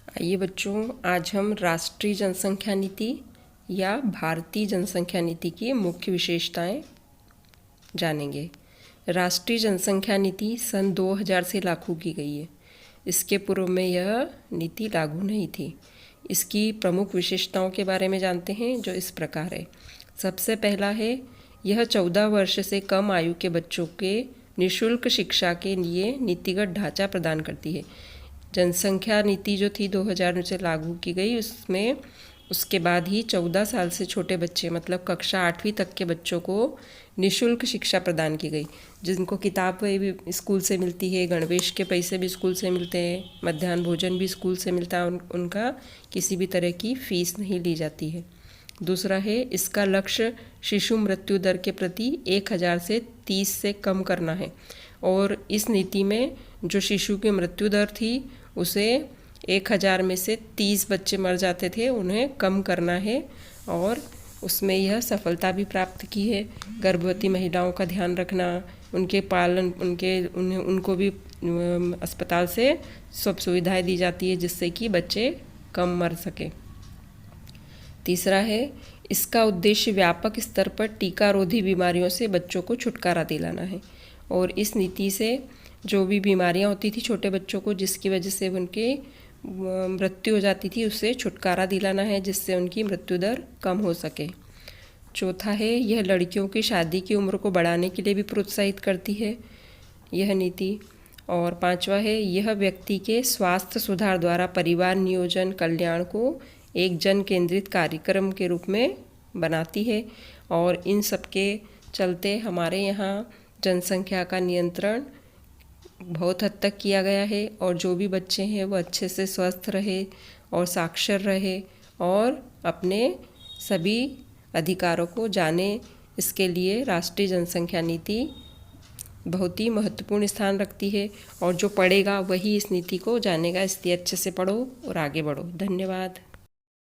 आइए बच्चों, आज हम राष्ट्रीय जनसंख्या नीति या भारतीय जनसंख्या नीति की मुख्य विशेषताएं जानेंगे। राष्ट्रीय जनसंख्या नीति सन 2000 से लागू की गई है। इसके पूर्व में यह नीति लागू नहीं थी। इसकी प्रमुख विशेषताओं के बारे में जानते हैं, जो इस प्रकार है। सबसे पहला है, यह 14 वर्ष से कम आयु के बच्चों के निःशुल्क शिक्षा के लिए नीतिगत ढांचा प्रदान करती है। जनसंख्या नीति जो थी 2000 से लागू की गई, उसमें उसके बाद ही 14 साल से छोटे बच्चे मतलब कक्षा 8वीं तक के बच्चों को निःशुल्क शिक्षा प्रदान की गई, जिनको किताबें भी स्कूल से मिलती है, गणवेश के पैसे भी स्कूल से मिलते हैं, मध्याह्न भोजन भी स्कूल से मिलता है, उनका किसी भी तरह की फ़ीस नहीं ली जाती है। दूसरा है, इसका लक्ष्य शिशु मृत्यु दर के प्रति 1000 से 30 से कम करना है। और इस नीति में जो शिशु की मृत्यु दर थी उसे 1000 में से 30 बच्चे मर जाते थे, उन्हें कम करना है और उसमें यह सफलता भी प्राप्त की है। गर्भवती महिलाओं का ध्यान रखना, उनके पालन, उनको भी अस्पताल से सब सुविधाएं दी जाती है, जिससे कि बच्चे कम मर सके। तीसरा है, इसका उद्देश्य व्यापक स्तर पर टीकारोधी बीमारियों से बच्चों को छुटकारा दिलाना है। और इस नीति से जो भी बीमारियां होती थी छोटे बच्चों को, जिसकी वजह से उनकी मृत्यु हो जाती थी, उससे छुटकारा दिलाना है, जिससे उनकी मृत्यु दर कम हो सके। चौथा है, यह लड़कियों की शादी की उम्र को बढ़ाने के लिए भी प्रोत्साहित करती है यह नीति। और पांचवा है, यह व्यक्ति के स्वास्थ्य सुधार द्वारा परिवार नियोजन कल्याण को एक जन केंद्रित कार्यक्रम के रूप में बनाती है। और इन सब के चलते हमारे यहाँ जनसंख्या का नियंत्रण बहुत हद तक किया गया है, और जो भी बच्चे हैं वो अच्छे से स्वस्थ रहे और साक्षर रहे और अपने सभी अधिकारों को जाने। इसके लिए राष्ट्रीय जनसंख्या नीति बहुत ही महत्वपूर्ण स्थान रखती है, और जो पढ़ेगा वही इस नीति को जानेगा। इसलिए अच्छे से पढ़ो और आगे बढ़ो। धन्यवाद।